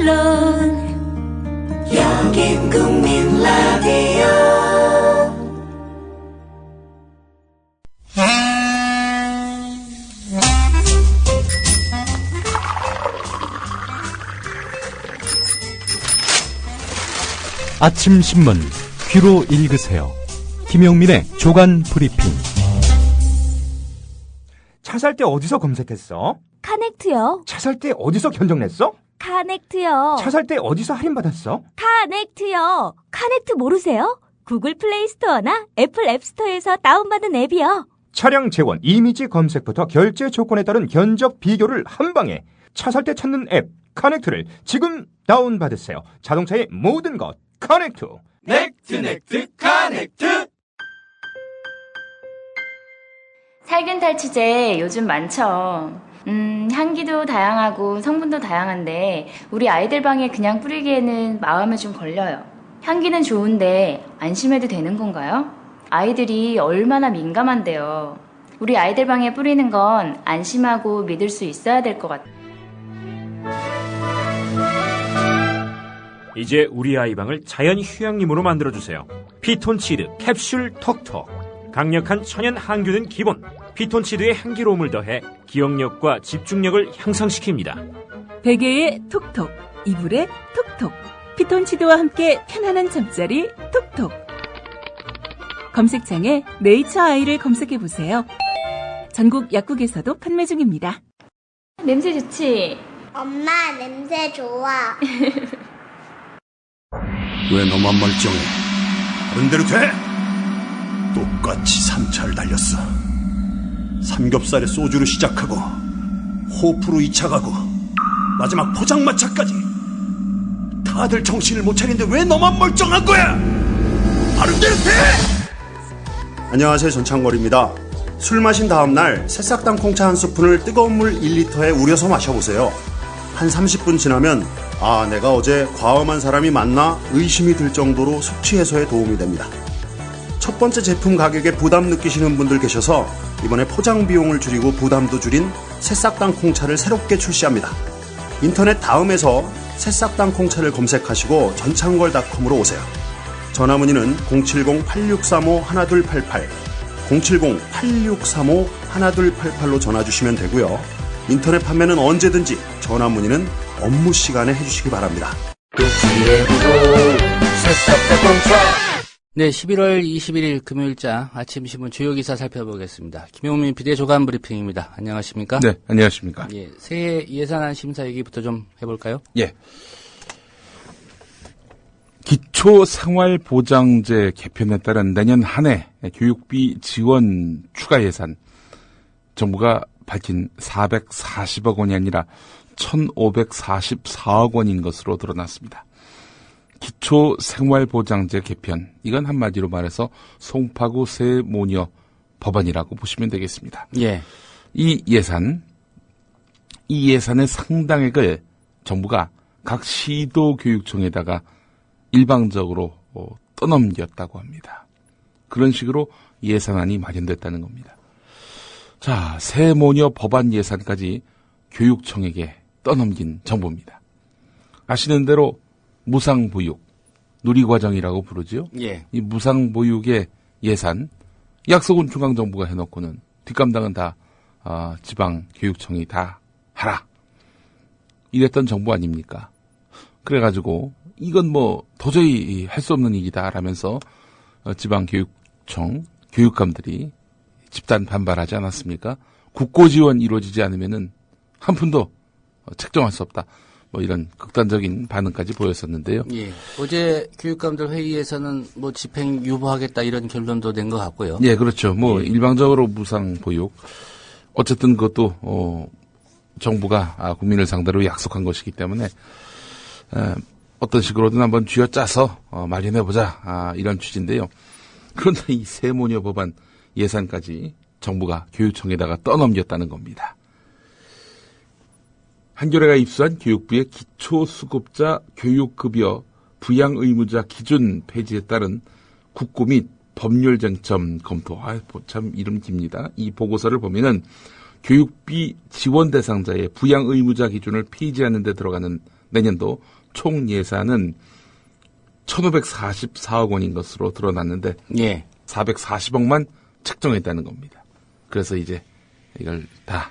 물론 여긴 국민 라디오. 아침 신문 귀로 읽으세요. 김용민의 조간 브리핑. 차 살 때 어디서 검색했어? 카넥트요. 차 살 때 어디서 견적냈어? 카넥트요. 차 살 때 어디서 할인받았어? 카넥트요. 카넥트 모르세요? 구글 플레이 스토어나 애플 앱스토어에서 다운받은 앱이요. 차량 재원, 이미지 검색부터 결제 조건에 따른 견적 비교를 한 방에. 차 살 때 찾는 앱 카넥트를 지금 다운받으세요. 자동차의 모든 것 카넥트. 넥트 카넥트. 살균 탈취제 요즘 많죠. 향기도 다양하고 성분도 다양한데 우리 아이들 방에 그냥 뿌리기에는 마음에 좀 걸려요. 향기는 좋은데 안심해도 되는 건가요? 아이들이 얼마나 민감한데요. 우리 아이들 방에 뿌리는 건 안심하고 믿을 수 있어야 될 것 같아요. 이제 우리 아이 방을 자연 휴양림으로 만들어주세요. 피톤치드 캡슐 톡톡. 강력한 천연 항균은 기본. 피톤치드의 향기로움을 더해 기억력과 집중력을 향상시킵니다. 베개의 톡톡, 이불의 톡톡. 피톤치드와 함께 편안한 잠자리 톡톡. 검색창에 네이처 아이를 검색해보세요. 전국 약국에서도 판매 중입니다. 냄새 좋지? 엄마, 냄새 좋아. 왜 너만 멀쩡해? 다른 대로 돼! 똑같이 3차를 달렸어. 삼겹살에 소주로 시작하고 호프로 2차 가고 마지막 포장마차까지. 다들 정신을 못 차리는데 왜 너만 멀쩡한 거야? 다른 대로 돼! 안녕하세요, 전창걸입니다. 술 마신 다음날 새싹당 콩차 한 스푼을 뜨거운 물 1리터에 우려서 마셔보세요. 한 30분 지나면 내가 어제 과음한 사람이 맞나 의심이 들 정도로 숙취 해소에 도움이 됩니다. 첫 번째 제품 가격에 부담 느끼시는 분들 계셔서 이번에 포장 비용을 줄이고 부담도 줄인 새싹당 콩차를 새롭게 출시합니다. 인터넷 다음에서 새싹당 콩차를 검색하시고 전창걸닷컴으로 오세요. 전화문의는 070-8635-1288, 070-8635-1288로 전화주시면 되고요. 인터넷 판매는 언제든지 전화문의는 업무 시간에 해주시기 바랍니다. 네, 11월 21일 금요일자 아침 신문 주요 기사 살펴보겠습니다. 김용민 PD의 조간 브리핑입니다. 안녕하십니까? 네, 안녕하십니까? 예, 새해 예산안 심사 얘기부터 좀 해볼까요? 예. 기초생활보장제 개편에 따른 내년 한 해 교육비 지원 추가 예산 정부가 밝힌 440억 원이 아니라 1,544억 원인 것으로 드러났습니다. 기초생활보장제 개편, 이건 한마디로 말해서 송파구 새모녀 법안이라고 보시면 되겠습니다. 예. 이 예산의 상당액을 정부가 각 시도교육청에다가 일방적으로 떠넘겼다고 합니다. 그런 식으로 예산안이 마련됐다는 겁니다. 자, 새모녀 법안 예산까지 교육청에게 떠넘긴 정부입니다. 아시는 대로 무상보육, 누리과정이라고 부르죠. 예. 이 무상보육의 예산, 약속은 중앙정부가 해놓고는 뒷감당은 다 지방교육청이 다 하라. 이랬던 정부 아닙니까? 그래가지고 이건 뭐 도저히 할 수 없는 일이다 라면서 지방교육청 교육감들이 집단 반발하지 않았습니까? 국고 지원 이루어지지 않으면은 한 푼도 책정할 수 없다. 뭐 이런 극단적인 반응까지 보였었는데요. 예. 어제 교육감들 회의에서는 뭐 집행 유보하겠다 이런 결론도 낸 것 같고요. 예, 그렇죠. 뭐 예. 일방적으로 무상 보육. 어쨌든 그것도 정부가 국민을 상대로 약속한 것이기 때문에 어떤 식으로든 한번 쥐어짜서 마련해보자 이런 취지인데요. 그런데 이 새모녀 법안 예산까지 정부가 교육청에다가 떠넘겼다는 겁니다. 한겨레가 입수한 교육부의 기초수급자 교육급여 부양의무자 기준 폐지에 따른 국고 및 법률 쟁점 검토. 참 이름 깁니다. 이 보고서를 보면은 교육비 지원 대상자의 부양의무자 기준을 폐지하는 데 들어가는 내년도 총 예산은 1,544억 원인 것으로 드러났는데 예. 440억만 책정했다는 겁니다. 그래서 이제 이걸 다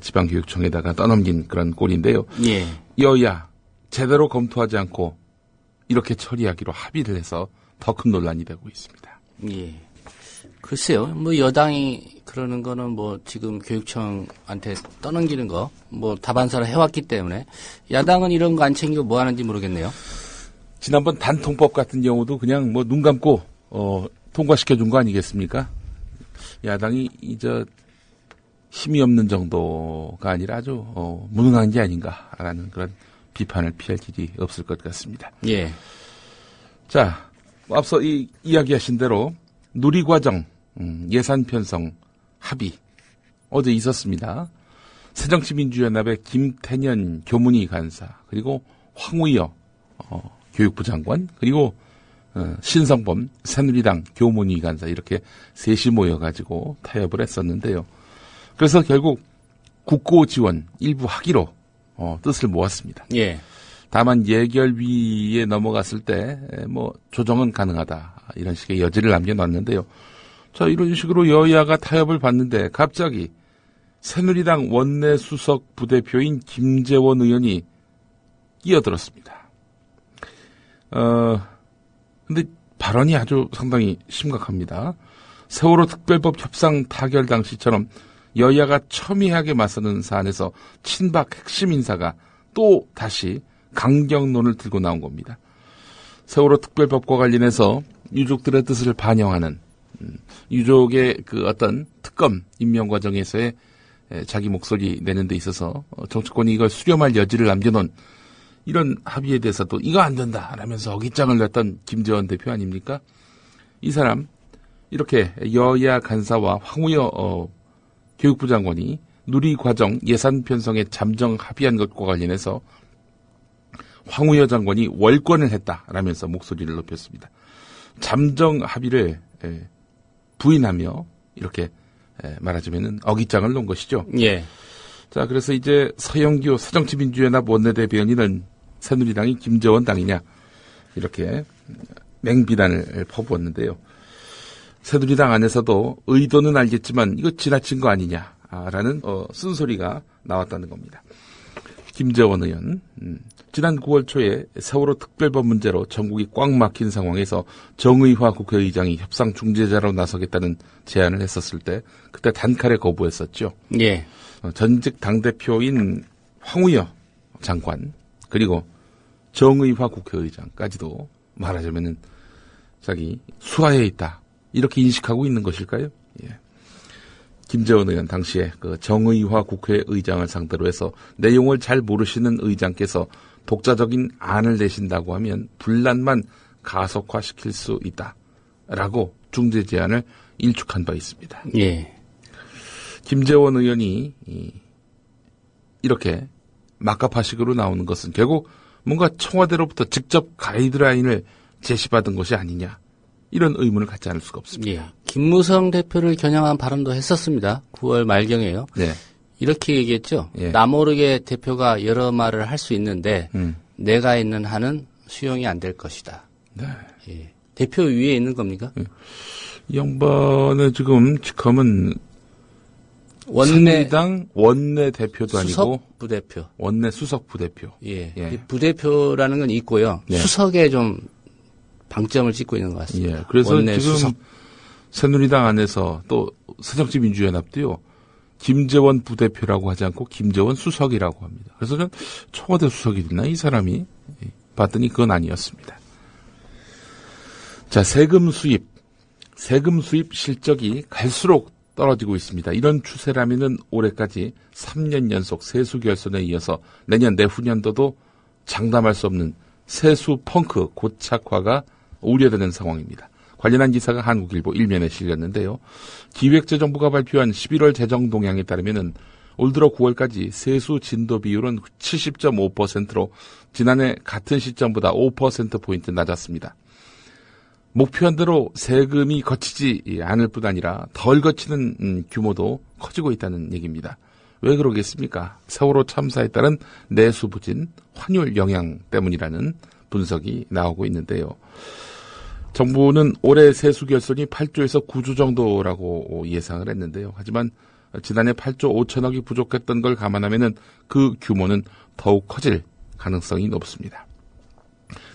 지방교육청에다가 떠넘긴 그런 꼴인데요. 예. 여야 제대로 검토하지 않고 이렇게 처리하기로 합의를 해서 더 큰 논란이 되고 있습니다. 예. 글쎄요, 뭐 여당이 그러는 거는 뭐 지금 교육청한테 떠넘기는 거 뭐 다반사를 해왔기 때문에 야당은 이런 거 안 챙기고 뭐 하는지 모르겠네요. 지난번 단통법 같은 경우도 그냥 뭐 눈 감고 통과시켜 준 거 아니겠습니까? 야당이 이제 힘이 없는 정도가 아니라 아주 무능한 게 아닌가라는 그런 비판을 피할 길이 없을 것 같습니다. 예. 자, 앞서 이야기하신 대로 누리과정 예산 편성 합의 어제 있었습니다. 새정치민주연합의 김태년 교문위 간사 그리고 황우여 교육부 장관 그리고 신성범 새누리당 교문위 간사 이렇게 셋이 모여가지고 타협을 했었는데요. 그래서 결국 국고 지원 일부 하기로 뜻을 모았습니다. 예. 다만 예결위에 넘어갔을 때 뭐 조정은 가능하다 이런 식의 여지를 남겨놨는데요. 자, 이런 식으로 여야가 타협을 봤는데 갑자기 새누리당 원내 수석 부대표인 김재원 의원이 끼어들었습니다. 근데 발언이 아주 상당히 심각합니다. 세월호 특별법 협상 타결 당시처럼 여야가 첨예하게 맞서는 사안에서 친박 핵심 인사가 또 다시 강경론을 들고 나온 겁니다. 세월호 특별법과 관련해서 유족들의 뜻을 반영하는 유족의 그 어떤 특검 임명 과정에서의 자기 목소리 내는 데 있어서 정치권이 이걸 수렴할 여지를 남겨놓은 이런 합의에 대해서도 이거 안 된다 라면서 어깃장을 냈던 김재원 대표 아닙니까? 이 사람 이렇게 여야 간사와 황우여 교육부 장관이 누리과정 예산 편성에 잠정 합의한 것과 관련해서 황우여 장관이 월권을 했다라면서 목소리를 높였습니다. 잠정 합의를 부인하며 이렇게 말하자면은 어깃장을 놓은 것이죠. 예. 자, 그래서 이제 서영교 새정치민주연합 원내대변인은 새누리당이 김재원 당이냐 이렇게 맹비난을 퍼부었는데요. 새누리당 안에서도 의도는 알겠지만 이거 지나친 거 아니냐라는 쓴소리가 나왔다는 겁니다. 김재원 의원 지난 9월 초에 세월호 특별법 문제로 전국이 꽉 막힌 상황에서 정의화 국회의장이 협상 중재자로 나서겠다는 제안을 했었을 때 그때 단칼에 거부했었죠. 예. 전직 당대표인 황우여 장관 그리고 정의화 국회의장까지도 말하자면은 자기 수하에 있다 이렇게 인식하고 있는 것일까요? 예. 김재원 의원 당시에 그 정의화 국회의장을 상대로 해서 내용을 잘 모르시는 의장께서 독자적인 안을 내신다고 하면 분란만 가속화시킬 수 있다라고 중재 제안을 일축한 바 있습니다. 예. 김재원 의원이 이렇게 막가파식으로 나오는 것은 결국 뭔가 청와대로부터 직접 가이드라인을 제시받은 것이 아니냐 이런 의문을 갖지 않을 수가 없습니다. 예. 김무성 대표를 겨냥한 발언도 했었습니다. 9월 말경에요. 네. 이렇게 얘기했죠. 예. 나 모르게 대표가 여러 말을 할 수 있는데 내가 있는 한은 수용이 안 될 것이다. 네. 예. 대표 위에 있는 겁니까? 이 양반의 지금 직함은 새누리당 원내 대표도 아니고 수석 부대표. 원내 수석 부대표. 예. 예. 부대표라는 건 있고요. 네. 수석에 좀 방점을 찍고 있는 것 같습니다. 예. 그래서 원내 지금 수석. 새누리당 안에서 또 새정치민주연합도요. 김재원 부대표라고 하지 않고 김재원 수석이라고 합니다. 그래서 저는 청와대 수석이 됐나 이 사람이 봤더니 그건 아니었습니다. 자, 세금 수입 실적이 갈수록 떨어지고 있습니다. 이런 추세라면은 올해까지 3년 연속 세수 결손에 이어서 내년 내후년도도 장담할 수 없는 세수 펑크 고착화가 우려되는 상황입니다. 관련한 기사가 한국일보 1면에 실렸는데요. 기획재정부가 발표한 11월 재정 동향에 따르면은 올 들어 9월까지 세수 진도 비율은 70.5%로 지난해 같은 시점보다 5%포인트 낮았습니다. 목표한 대로 세금이 거치지 않을 뿐 아니라 덜 거치는 규모도 커지고 있다는 얘기입니다. 왜 그러겠습니까? 세월호 참사에 따른 내수 부진, 환율 영향 때문이라는 분석이 나오고 있는데요. 정부는 올해 세수 결손이 8조에서 9조 정도라고 예상을 했는데요. 하지만 지난해 8조 5천억이 부족했던 걸 감안하면 그 규모는 더욱 커질 가능성이 높습니다.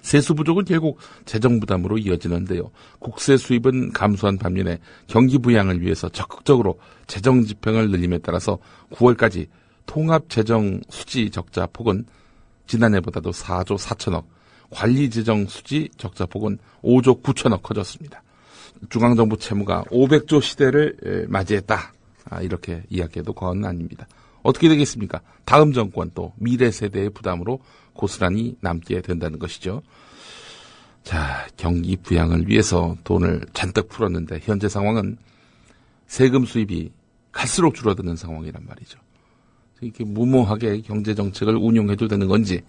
세수 부족은 결국 재정 부담으로 이어지는데요. 국세 수입은 감소한 반면에 경기 부양을 위해서 적극적으로 재정 집행을 늘림에 따라서 9월까지 통합 재정 수지 적자 폭은 지난해보다도 4조 4천억, 관리 재정 수지 적자 폭은 5조 9천억 커졌습니다. 중앙정부 채무가 500조 시대를 맞이했다. 이렇게 이야기해도 과언은 아닙니다. 어떻게 되겠습니까? 다음 정권 또 미래 세대의 부담으로 고스란히 남게 된다는 것이죠. 자, 경기 부양을 위해서 돈을 잔뜩 풀었는데 현재 상황은 세금 수입이 갈수록 줄어드는 상황이란 말이죠. 이렇게 무모하게 경제 정책을 운용해도 되는 건지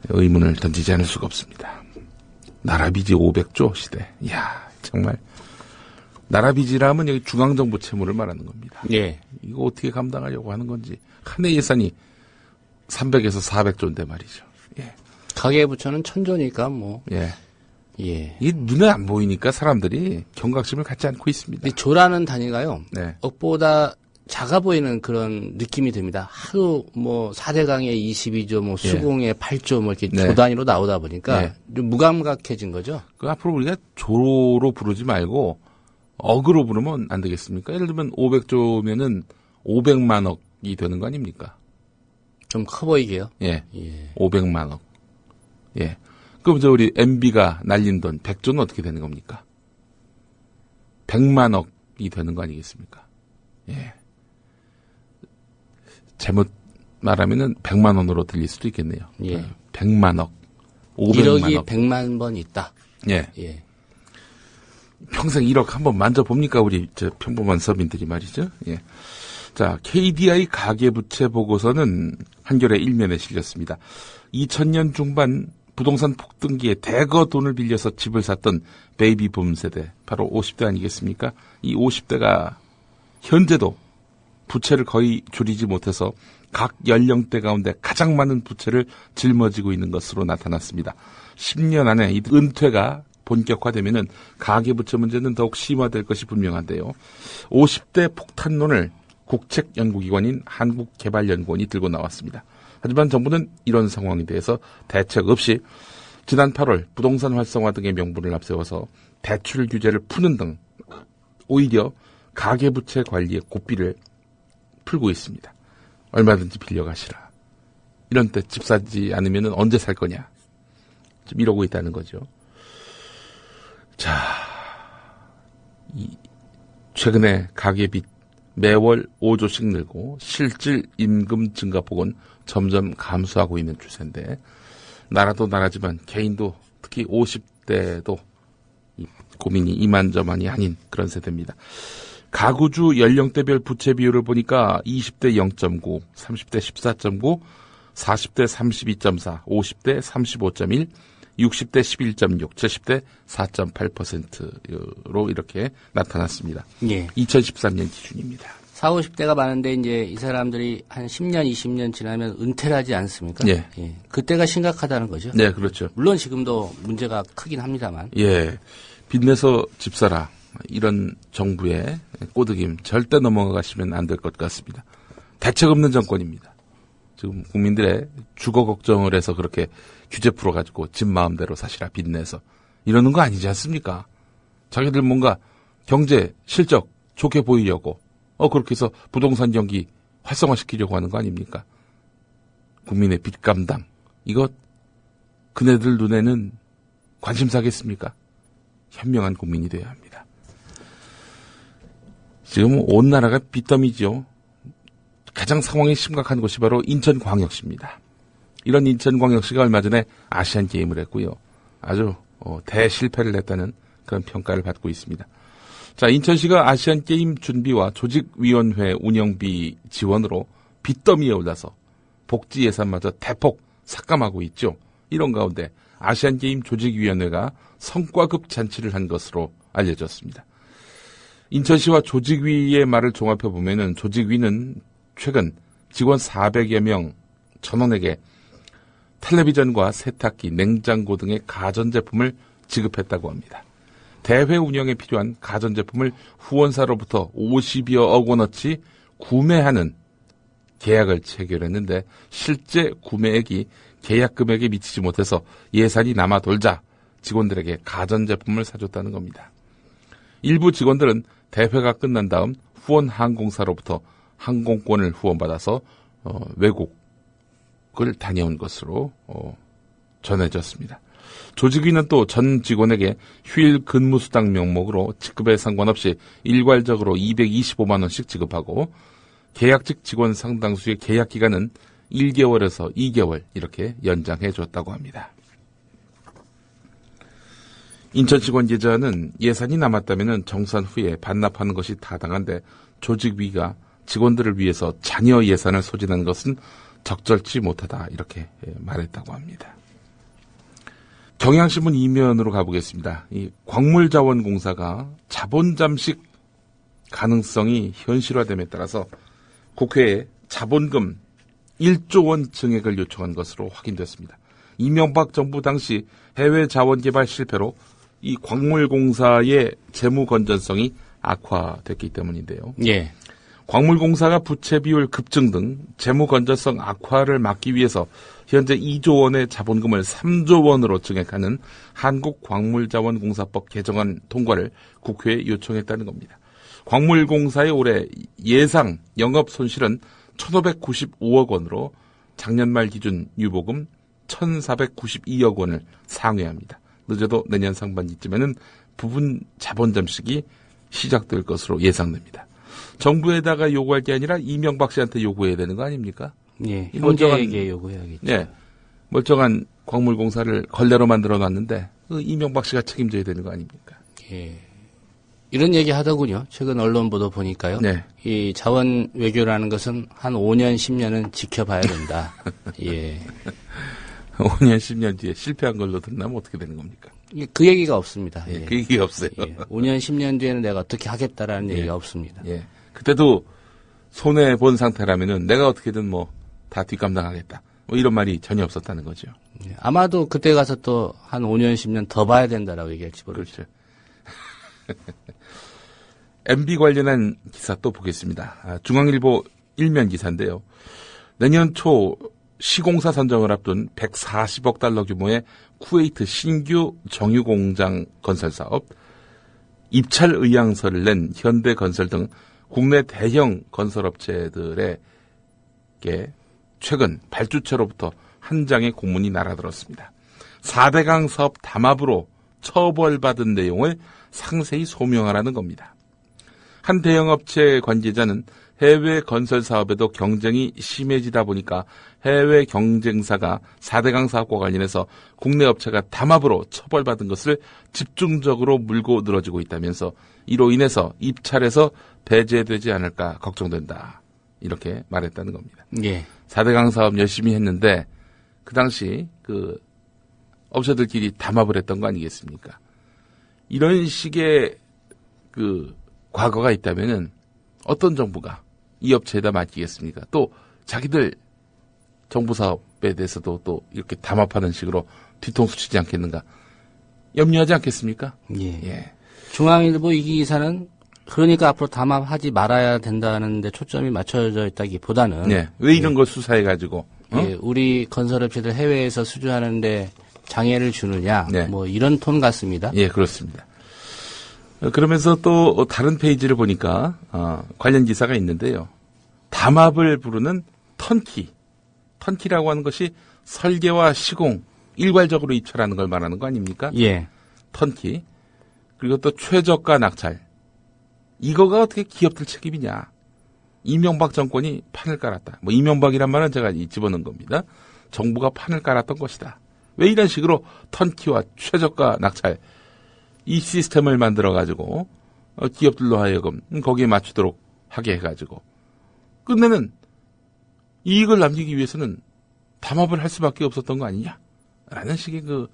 의문을 던지지 않을 수가 없습니다. 나라 빚이 500조 시대. 이야, 정말 나라 빚이라면 여기 중앙정부 채무를 말하는 겁니다. 예. 이거 어떻게 감당하려고 하는 건지. 한 해 예산이 300에서 400조인데 말이죠. 예. 가계부처는 1000조니까 뭐. 예. 예. 이 눈에 안 보이니까 사람들이 경각심을 갖지 않고 있습니다. 이 조라는 단위가요. 네. 억보다 작아 보이는 그런 느낌이 듭니다. 하루 뭐 4대강에 22조, 뭐 수공에 8조 뭐 이렇게 네. 조 단위로 나오다 보니까 네. 좀 무감각해진 거죠. 그 앞으로 우리가 조로 부르지 말고 억으로 부르면 안 되겠습니까? 예를 들면 500조면은 500만 억이 되는 거 아닙니까? 좀 커 보이게요. 예. 예. 500만 억. 예. 그럼 저 우리 MB가 날린 돈 100조는 어떻게 되는 겁니까? 100만 억이 되는 거 아니겠습니까? 예. 잘못 말하면은 100만 원으로 들릴 수도 있겠네요. 예. 100만 억. 500만 1억이 억. 100만 번 있다. 예. 예. 평생 1억 한번 만져봅니까? 우리 저 평범한 서민들이 말이죠. 예. 자, KDI 가계부채 보고서는 한겨레 일면에 실렸습니다. 2000년 중반 부동산 폭등기에 대거 돈을 빌려서 집을 샀던 베이비붐 세대, 바로 50대 아니겠습니까? 이 50대가 현재도 부채를 거의 줄이지 못해서 각 연령대 가운데 가장 많은 부채를 짊어지고 있는 것으로 나타났습니다. 10년 안에 이 은퇴가 본격화되면은 가계부채 문제는 더욱 심화될 것이 분명한데요. 50대 폭탄론을 국책연구기관인 한국개발연구원이 들고 나왔습니다. 하지만 정부는 이런 상황에 대해서 대책 없이 지난 8월 부동산 활성화 등의 명분을 앞세워서 대출 규제를 푸는 등 오히려 가계부채 관리의 고삐를 풀고 있습니다. 얼마든지 빌려가시라. 이런 때 집 사지 않으면 언제 살 거냐. 좀 이러고 있다는 거죠. 자, 최근에 가계빚 매월 5조씩 늘고 실질 임금 증가폭은 점점 감소하고 있는 추세인데 나라도 나라지만 개인도 특히 50대도 고민이 이만저만이 아닌 그런 세대입니다. 가구주 연령대별 부채 비율을 보니까 20대 0.9, 30대 14.9, 40대 32.4, 50대 35.1, 60대 11.6, 70대 4.8%로 이렇게 나타났습니다. 예. 2013년 기준입니다. 40, 50대가 많은데 이제 이 사람들이 한 10년, 20년 지나면 은퇴를 하지 않습니까? 예. 예. 그때가 심각하다는 거죠. 네, 그렇죠. 물론 지금도 문제가 크긴 합니다만. 예. 빚내서 집 사라. 이런 정부의 꼬드김 절대 넘어가시면 안 될 것 같습니다. 대책 없는 정권입니다. 지금 국민들의 주거 걱정을 해서 그렇게 규제 풀어가지고 집 마음대로 사시라 빚내서 이러는 거 아니지 않습니까? 자기들 뭔가 경제 실적 좋게 보이려고 그렇게 해서 부동산 경기 활성화시키려고 하는 거 아닙니까? 국민의 빚 감당 이거 그네들 눈에는 관심사겠습니까? 현명한 국민이 되어야 합니다. 지금 온 나라가 빚더미죠. 가장 상황이 심각한 곳이 바로 인천광역시입니다. 이런 인천광역시가 얼마 전에 아시안게임을 했고요. 아주 대실패를 냈다는 그런 평가를 받고 있습니다. 자, 인천시가 아시안게임 준비와 조직위원회 운영비 지원으로 빚더미에 올라서 복지 예산마저 대폭 삭감하고 있죠. 이런 가운데 아시안게임 조직위원회가 성과급 잔치를 한 것으로 알려졌습니다. 인천시와 조직위의 말을 종합해보면은 조직위는 최근 직원 400여 명 전원에게 텔레비전과 세탁기, 냉장고 등의 가전제품을 지급했다고 합니다. 대회 운영에 필요한 가전제품을 후원사로부터 50여억 원어치 구매하는 계약을 체결했는데 실제 구매액이 계약 금액에 미치지 못해서 예산이 남아 돌자 직원들에게 가전제품을 사줬다는 겁니다. 일부 직원들은 대회가 끝난 다음 후원 항공사로부터 항공권을 후원받아서 외국을 다녀온 것으로 전해졌습니다. 조직위는 또 전 직원에게 휴일 근무수당 명목으로 직급에 상관없이 일괄적으로 225만 원씩 지급하고 계약직 직원 상당수의 계약 기간은 1개월에서 2개월 이렇게 연장해 줬다고 합니다. 인천직원계좌는 예산이 남았다면 정산 후에 반납하는 것이 타당한데 조직위가 직원들을 위해서 잔여 예산을 소진하는 것은 적절치 못하다 이렇게 말했다고 합니다. 경향신문 이면으로 가보겠습니다. 이 광물자원공사가 자본 잠식 가능성이 현실화됨에 따라서 국회에 자본금 1조 원 증액을 요청한 것으로 확인됐습니다. 이명박 정부 당시 해외 자원 개발 실패로 이 광물공사의 재무 건전성이 악화됐기 때문인데요. 예. 광물공사가 부채 비율 급증 등 재무 건전성 악화를 막기 위해서 현재 2조 원의 자본금을 3조 원으로 증액하는 한국광물자원공사법 개정안 통과를 국회에 요청했다는 겁니다. 광물공사의 올해 예상 영업 손실은 1,595억 원으로 작년 말 기준 유보금 1,492억 원을 상회합니다. 늦어도 내년 상반기쯤에는 부분 자본 잠식이 시작될 것으로 예상됩니다. 정부에다가 요구할 게 아니라 이명박 씨한테 요구해야 되는 거 아닙니까? 예, 형제에게 요구해야겠죠. 예, 멀쩡한 광물공사를 걸레로 만들어놨는데 그 이명박 씨가 책임져야 되는 거 아닙니까? 예, 이런 얘기 하더군요. 최근 언론 보도 보니까요. 네. 이 자원 외교라는 것은 한 5년, 10년은 지켜봐야 된다. 예. 5년, 10년 뒤에 실패한 걸로 드러나면 어떻게 되는 겁니까? 그 얘기가 없습니다. 예, 그 얘기가 없어요. 예, 5년, 10년 뒤에는 내가 어떻게 하겠다라는 얘기가 없습니다. 예. 그때도 손해 본 상태라면은 내가 어떻게든 뭐 다 뒷감당하겠다. 뭐 이런 말이 전혀 없었다는 거죠. 예, 아마도 그때 가서 또 한 5년, 10년 더 봐야 된다라고 얘기할지 모르겠죠. 그렇죠. MB 관련한 기사 또 보겠습니다. 중앙일보 일면 기사인데요. 내년 초 시공사 선정을 앞둔 140억 달러 규모의 쿠웨이트 신규 정유공장 건설 사업, 입찰 의향서를 낸 현대건설 등 국내 대형 건설업체들에게 최근 발주처로부터 한 장의 공문이 날아들었습니다. 4대강 사업 담합으로 처벌받은 내용을 상세히 소명하라는 겁니다. 한 대형업체 관계자는 해외 건설 사업에도 경쟁이 심해지다 보니까 해외 경쟁사가 4대강 사업과 관련해서 국내 업체가 담합으로 처벌받은 것을 집중적으로 물고 늘어지고 있다면서 이로 인해서 입찰에서 배제되지 않을까 걱정된다. 이렇게 말했다는 겁니다. 예. 4대강 사업 열심히 했는데 그 당시 그 업체들끼리 담합을 했던 거 아니겠습니까? 이런 식의 그 과거가 있다면은 어떤 정부가 이 업체에다 맡기겠습니까? 또 자기들 정부 사업에 대해서도 또 이렇게 담합하는 식으로 뒤통수 치지 않겠는가? 염려하지 않겠습니까? 예. 예. 중앙일보 이 기사는 그러니까 앞으로 담합하지 말아야 된다는 데 초점이 맞춰져 있다기보다는 네. 왜 이런 걸 수사해가지고 예, 우리 건설업체들 해외에서 수주하는데 장애를 주느냐 네. 뭐 이런 톤 같습니다. 예, 그렇습니다. 그러면서 또 다른 페이지를 보니까 관련 기사가 있는데요. 담합을 부르는 턴키라고 하는 것이 설계와 시공 일괄적으로 입찰하는 걸 말하는 거 아닙니까? 예. 턴키. 그리고 또 최저가 낙찰. 이거가 어떻게 기업들 책임이냐. 이명박 정권이 판을 깔았다. 뭐 이명박이란 말은 제가 집어넣은 겁니다. 정부가 판을 깔았던 것이다. 왜 이런 식으로 턴키와 최저가 낙찰 이 시스템을 만들어가지고 기업들로 하여금 거기에 맞추도록 하게 해가지고 끝내는 이익을 남기기 위해서는 담합을 할 수밖에 없었던 거 아니냐라는 식의 그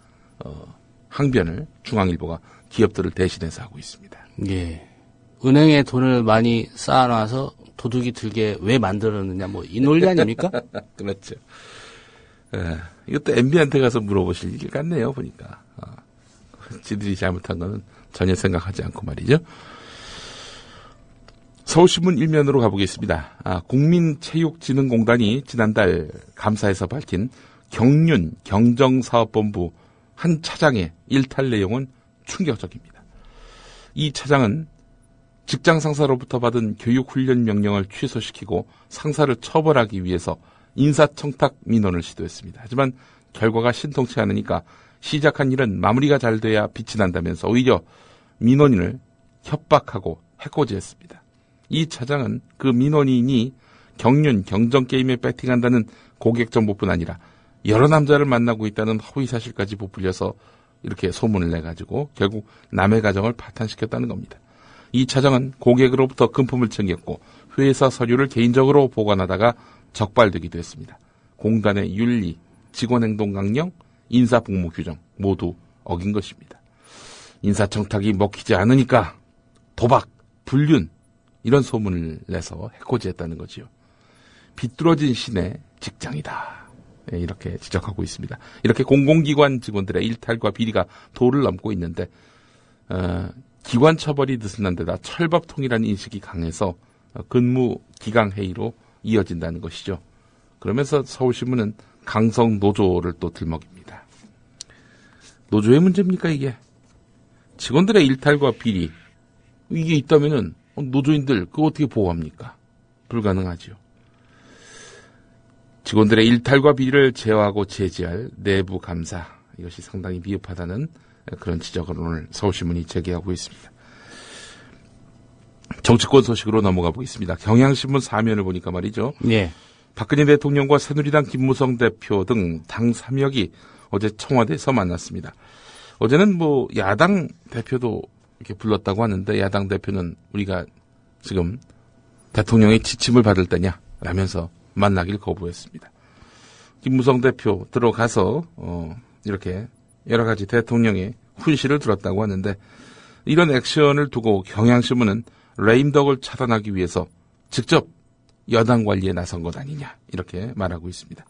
항변을 중앙일보가 기업들을 대신해서 하고 있습니다. 예. 은행에 돈을 많이 쌓아놔서 도둑이 들게 왜 만들었느냐, 뭐 이 논리 아닙니까? 그렇죠. 이것도 MB한테 가서 물어보실 일 같네요, 보니까. 지들이 잘못한 거는 전혀 생각하지 않고 말이죠. 서울신문 일면으로 가보겠습니다. 국민체육진흥공단이 지난달 감사에서 밝힌 경륜 경정사업본부 한 차장의 일탈 내용은 충격적입니다. 이 차장은 직장 상사로부터 받은 교육훈련 명령을 취소시키고 상사를 처벌하기 위해서 인사청탁 민원을 시도했습니다. 하지만 결과가 신통치 않으니까 시작한 일은 마무리가 잘 돼야 빛이 난다면서 오히려 민원인을 협박하고 해코지했습니다. 이 차장은 그 민원인이 경륜 경정게임에 배팅한다는 고객 정보뿐 아니라 여러 남자를 만나고 있다는 허위 사실까지 부풀려서 이렇게 소문을 내가지고 결국 남의 가정을 파탄시켰다는 겁니다. 이 차장은 고객으로부터 금품을 챙겼고 회사 서류를 개인적으로 보관하다가 적발되기도 했습니다. 공단의 윤리, 직원행동 강령, 인사복무 규정 모두 어긴 것입니다. 인사청탁이 먹히지 않으니까 도박, 불륜 이런 소문을 내서 해코지했다는 거지요. 비뚤어진 신의 직장이다. 이렇게 지적하고 있습니다. 이렇게 공공기관 직원들의 일탈과 비리가 도를 넘고 있는데 기관 처벌이 느슨한 데다 철법통이라는 인식이 강해서 근무 기강 회의로 이어진다는 것이죠. 그러면서 서울신문은 강성 노조를 또 들먹입니다. 노조의 문제입니까 이게? 직원들의 일탈과 비리 이게 있다면은 노조인들 그거 어떻게 보호합니까? 불가능하지요. 직원들의 일탈과 비리를 제어하고 제지할 내부 감사 이것이 상당히 미흡하다는 그런 지적을 오늘 서울신문이 제기하고 있습니다. 정치권 소식으로 넘어가 보겠습니다. 경향신문 사면을 보니까 말이죠. 네. 박근혜 대통령과 새누리당 김무성 대표 등 당 3역이 어제 청와대에서 만났습니다. 어제는 뭐 야당 대표도 이렇게 불렀다고 하는데 야당 대표는 우리가 지금 대통령의 지침을 받을 때냐 라면서 만나길 거부했습니다. 김무성 대표 들어가서 이렇게 여러 가지 대통령의 훈시를 들었다고 하는데 이런 액션을 두고 경향신문은 레임덕을 차단하기 위해서 직접 여당 관리에 나선 것 아니냐 이렇게 말하고 있습니다.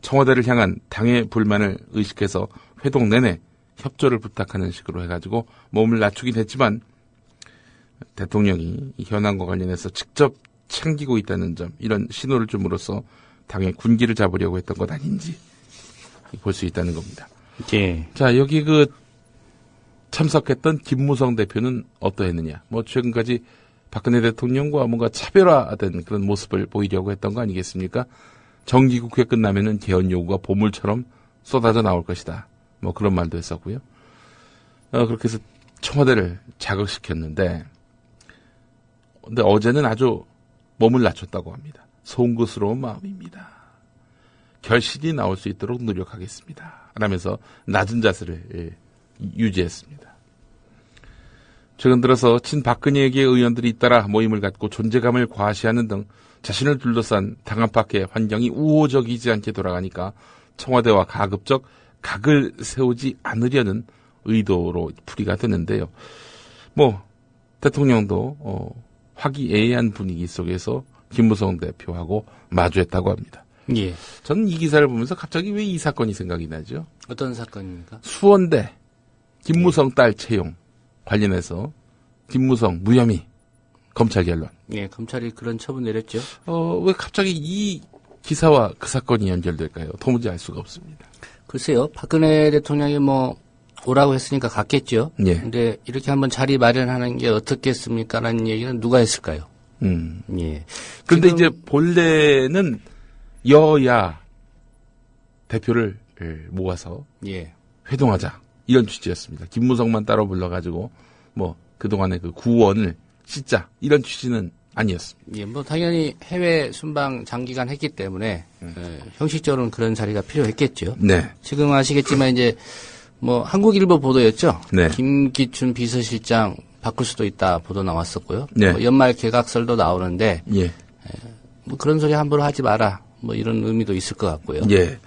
청와대를 향한 당의 불만을 의식해서 회동 내내 협조를 부탁하는 식으로 해가지고 몸을 낮추긴 했지만 대통령이 이 현안과 관련해서 직접 챙기고 있다는 점 이런 신호를 줌으로써 당의 군기를 잡으려고 했던 것 아닌지 볼 수 있다는 겁니다. 예. 자 여기 그 참석했던 김무성 대표는 어떠했느냐. 뭐 최근까지 박근혜 대통령과 뭔가 차별화된 그런 모습을 보이려고 했던 거 아니겠습니까? 정기국회 끝나면은 개헌 요구가 보물처럼 쏟아져 나올 것이다. 뭐 그런 말도 했었고요. 그렇게 해서 청와대를 자극시켰는데 근데 어제는 아주 몸을 낮췄다고 합니다. 송구스러운 마음입니다. 결실이 나올 수 있도록 노력하겠습니다. 라면서 낮은 자세를 유지했습니다. 최근 들어서 친박근혜계의 의원들이 잇따라 모임을 갖고 존재감을 과시하는 등 자신을 둘러싼 당 안팎의 환경이 우호적이지 않게 돌아가니까 청와대와 가급적 각을 세우지 않으려는 의도로 풀이가 되는데요. 뭐 대통령도 화기애애한 분위기 속에서 김무성 대표하고 마주했다고 합니다. 예. 저는 이 기사를 보면서 갑자기 왜 이 사건이 생각이 나죠? 어떤 사건입니까? 수원대 김무성 딸 채용 관련해서 김무성 무혐의 검찰 결론. 예, 검찰이 그런 처분 내렸죠. 왜 갑자기 이 기사와 그 사건이 연결될까요? 도무지 알 수가 없습니다. 글쎄요, 박근혜 대통령이 뭐 오라고 했으니까 갔겠죠. 예. 근데 이렇게 한번 자리 마련하는 게 어떻겠습니까라는 얘기는 누가 했을까요? 예. 그런데 이제 본래는 여야 대표를 모아서 예. 회동하자 이런 취지였습니다. 김무성만 따로 불러가지고 뭐 그동안의 그 구원을 씻자 이런 취지는 아니었습니다. 예, 뭐 당연히 해외 순방 장기간 했기 때문에 형식적으로는 그런 자리가 필요했겠죠. 네. 지금 아시겠지만 이제 뭐 한국일보 보도였죠. 네. 김기춘 비서실장 바꿀 수도 있다 보도 나왔었고요. 네. 뭐 연말 개각설도 나오는데 예. 뭐 그런 소리 함부로 하지 마라. 뭐 이런 의미도 있을 것 같고요. 예.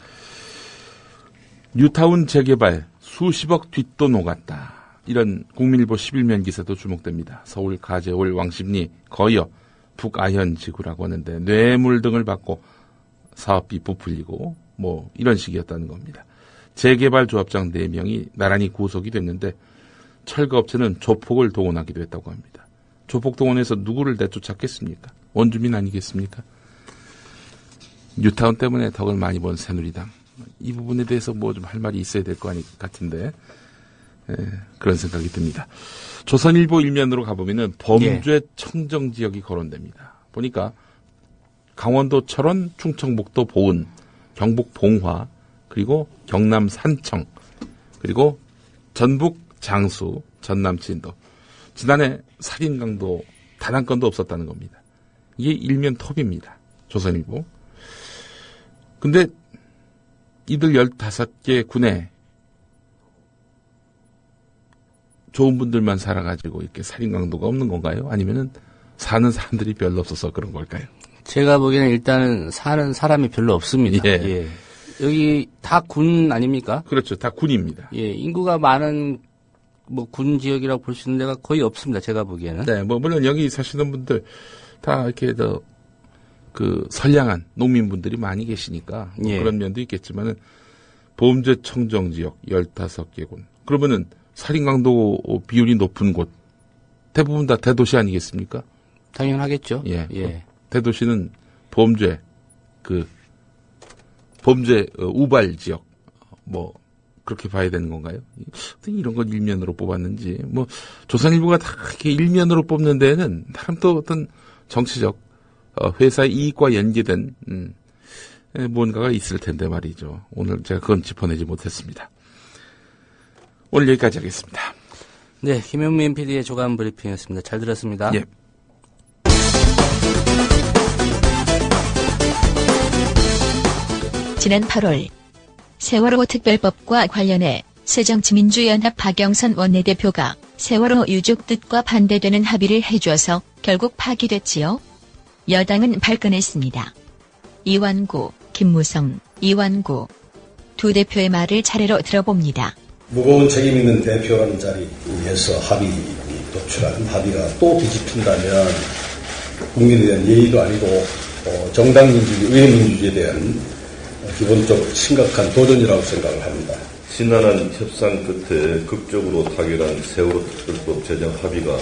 뉴타운 재개발 수십억 뒷돈 오갔다. 이런 국민일보 11면 기사도 주목됩니다. 서울 가재월 왕십리 거여 북아현지구라고 하는데 뇌물 등을 받고 사업비 부풀리고 뭐 이런 식이었다는 겁니다. 재개발 조합장 4명이 나란히 구속이 됐는데 철거업체는 조폭을 동원하기도 했다고 합니다. 조폭 동원해서 누구를 내쫓았겠습니까? 원주민 아니겠습니까? 뉴타운 때문에 덕을 많이 본 새누리당. 이 부분에 대해서 뭐 좀 할 말이 있어야 될 것 같은데 그런 생각이 듭니다. 조선일보 일면으로 가보면은 범죄 청정 지역이 거론됩니다. 보니까 강원도 철원, 충청북도 보은, 경북 봉화, 그리고 경남 산청, 그리고 전북 장수, 전남 진도. 지난해 살인 강도 단 한 건도 없었다는 겁니다. 이게 일면 톱입니다. 조선일보. 근데 이들 15개 군에 좋은 분들만 살아가지고 이렇게 살인 강도가 없는 건가요? 아니면은 사는 사람들이 별로 없어서 그런 걸까요? 제가 보기에는 일단은 사는 사람이 별로 없습니다. 예. 여기 다 군 아닙니까? 그렇죠. 다 군입니다. 예, 인구가 많은 뭐 군 지역이라고 볼 수 있는 데가 거의 없습니다. 제가 보기에는. 네, 뭐 물론 여기 사시는 분들 다 이렇게 그 선량한 농민분들이 많이 계시니까 뭐 그런 면도 있겠지만은 범죄 청정 지역 15개 군. 그러면은 살인 강도 비율이 높은 곳 대부분 다 대도시 아니겠습니까? 당연하겠죠. 예. 대도시는 범죄 우발 지역 뭐 그렇게 봐야 되는 건가요? 이런 건 일면으로 뽑았는지 뭐 조선일보가 다 이렇게 일면으로 뽑는 데에는 나름 또 어떤 정치적 회사 이익과 연계된 뭔가가 있을 텐데 말이죠. 오늘 제가 그건 짚어내지 못했습니다. 오늘 여기까지 하겠습니다. 네, 김현민 PD의 조간 브리핑이었습니다. 잘 들었습니다. 예. 지난 8월 세월호 특별법과 관련해 새정치민주연합 박영선 원내대표가 세월호 유족 뜻과 반대되는 합의를 해줘서 결국 파기됐지요. 여당은 발끈했습니다. 이완구, 김무성, 이완구 두 대표의 말을 차례로 들어봅니다. 무거운 책임 있는 대표라는 자리에서 도출한 합의가 또 뒤집힌다면 국민에 대한 예의도 아니고 정당 민주주의, 의회 민주주의에 대한 기본적 심각한 도전이라고 생각을 합니다. 신랄한 협상 끝에 극적으로 타결한 세월호 특별법 제정 합의가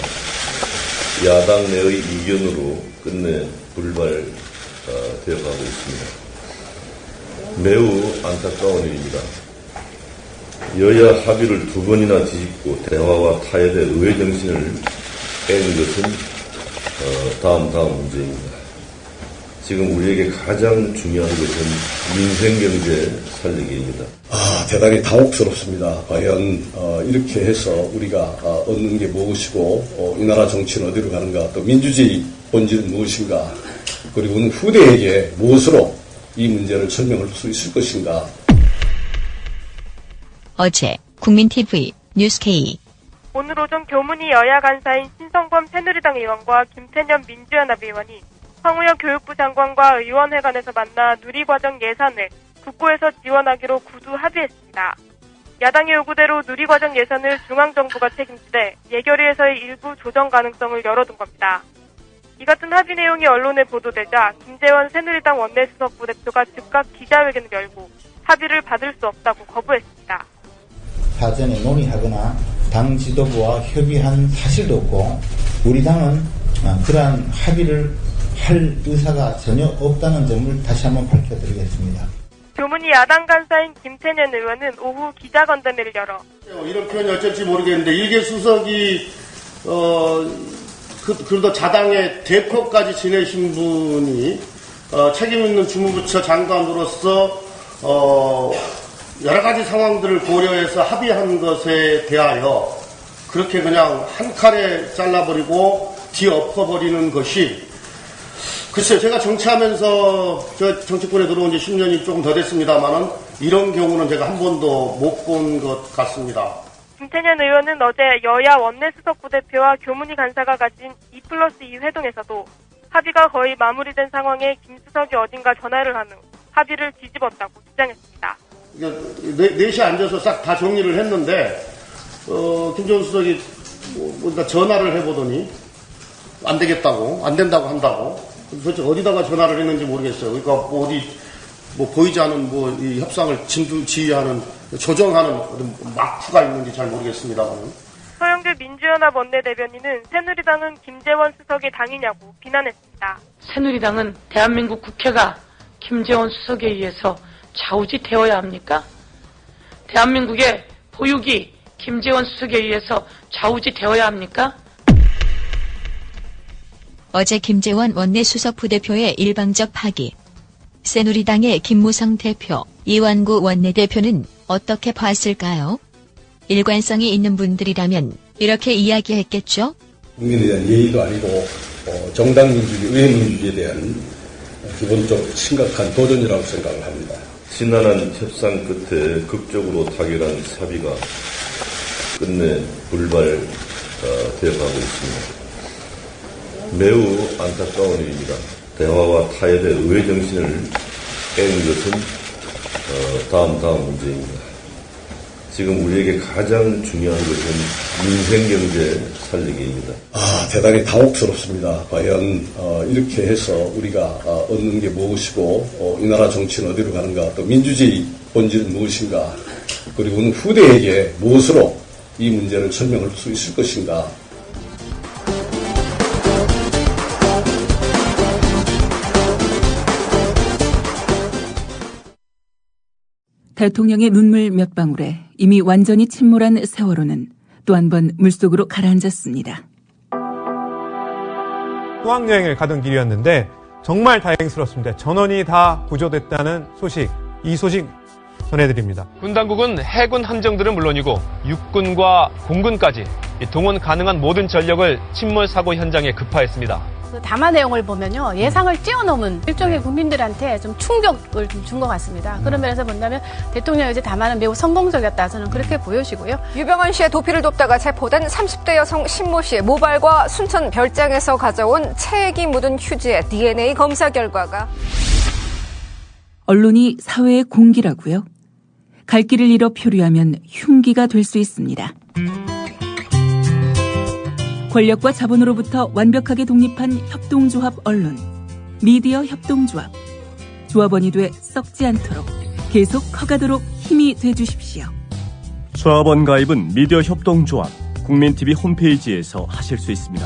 야당 내의 이견으로 끝내 불발되어가고 있습니다. 매우 안타까운 일입니다. 여야 합의를 2번이나 뒤집고 대화와 타협의 의회 정신을 뺀 것은 다음 문제입니다. 지금 우리에게 가장 중요한 것은 민생경제 살리기입니다. 대단히 당혹스럽습니다. 과연 이렇게 해서 우리가 얻는 게 무엇이고 이 나라 정치는 어디로 가는가, 또 민주주의 본질은 무엇인가, 그리고 후대에게 무엇으로 이 문제를 설명할 수 있을 것인가. 어제 국민TV 뉴스K 오늘 오전 교문위 여야 간사인 신성범 새누리당 의원과 김태년 민주연합 의원이 황우영 교육부 장관과 의원회관에서 만나 누리과정 예산을 국고에서 지원하기로 구두 합의했습니다. 야당의 요구대로 누리과정 예산을 중앙정부가 책임지되 예결위에서의 일부 조정 가능성을 열어둔 겁니다. 이 같은 합의 내용이 언론에 보도되자 김재원 새누리당 원내수석 부대표가 즉각 기자회견을 열고 합의를 받을 수 없다고 거부했습니다. 사전에 논의하거나 당 지도부와 협의한 사실도 없고 우리 당은 그러한 합의를 할 의사가 전혀 없다는 점을 다시 한번 밝혀드리겠습니다. 교문위 야당 간사인 김태년 의원은 오후 기자간담회를 열어 이런 표현이 어쩔지 모르겠는데 일개 수석이 그러다 자당의 대표까지 지내신 분이 책임 있는 주무부처 장관으로서 여러 가지 상황들을 고려해서 합의한 것에 대하여 그렇게 그냥 한 칼에 잘라버리고 뒤엎어버리는 것이, 글쎄요, 제가 정치하면서 저 정치권에 들어온 지 10년이 조금 더 됐습니다만은 이런 경우는 제가 한 번도 못 본 것 같습니다. 김태년 의원은 어제 여야 원내수석 부대표와 교문위 간사가 가진 2+2 회동에서도 합의가 거의 마무리된 상황에 김 수석이 어딘가 전화를 한 후 합의를 뒤집었다고 주장했습니다. 넷이 앉아서 싹 다 정리를 했는데 김정은 수석이 전화를 해보더니 안 되겠다고, 안 된다고 한다고. 도대체 어디다가 전화를 했는지 모르겠어요. 그러니까 뭐 어디 보이지 않은 이 협상을 지휘하는, 조정하는 마크가 있는지 잘 모르겠습니다만. 서영교 민주연합 원내대변인은 새누리당은 김재원 수석의 당이냐고 비난했습니다. 새누리당은 대한민국 국회가 김재원 수석에 의해서 좌우지되어야 합니까? 대한민국의 보육이 김재원 수석에 의해서 좌우지되어야 합니까? 어제 김재원 원내수석 부대표의 일방적 파기. 새누리당의 김무성 대표, 이완구 원내대표는 어떻게 봤을까요? 일관성이 있는 분들이라면 이렇게 이야기했겠죠? 국민에 대한 예의도 아니고 정당 민주주의, 의회 민주주의에 대한 기본적 심각한 도전이라고 생각을 합니다. 지난한 협상 끝에 극적으로 타결한 합의가 끝내 불발되어가고 있습니다. 매우 안타까운 일입니다. 대화와 타협의 의회 정신을 깬 것은 다음 문제입니다. 지금 우리에게 가장 중요한 것은 민생경제 살리기입니다. 대단히 당혹스럽습니다. 과연 이렇게 해서 우리가 얻는 게 무엇이고 이 나라 정치는 어디로 가는가, 또 민주주의 본질은 무엇인가, 그리고 후대에게 무엇으로 이 문제를 설명할 수 있을 것인가. 대통령의 눈물 몇 방울에 이미 완전히 침몰한 세월호는 또 한 번 물속으로 가라앉았습니다. 수학여행을 가던 길이었는데 정말 다행스럽습니다. 전원이 다 구조됐다는 소식, 이 소식 전해드립니다. 군 당국은 해군 함정들은 물론이고 육군과 공군까지 동원 가능한 모든 전력을 침몰 사고 현장에 급파했습니다. 담화 내용을 보면요, 예상을 뛰어넘은 일종의 국민들한테 좀 충격을 준 것 같습니다. 그런 면에서 본다면 대통령의 이제 담화는 매우 성공적이었다, 저는 그렇게 보여지고요. 유병헌 씨의 도피를 돕다가 체포된 30대 여성 신모 씨의 모발과 순천 별장에서 가져온 체액이 묻은 휴지의 DNA 검사 결과가. 언론이 사회의 공기라고요? 갈 길을 잃어 표류하면 흉기가 될 수 있습니다. 권력과 자본으로부터 완벽하게 독립한 협동조합 언론, 미디어 협동조합. 조합원이 돼 썩지 않도록 계속 커가도록 힘이 돼주십시오. 조합원 가입은 미디어 협동조합 국민TV 홈페이지에서 하실 수 있습니다.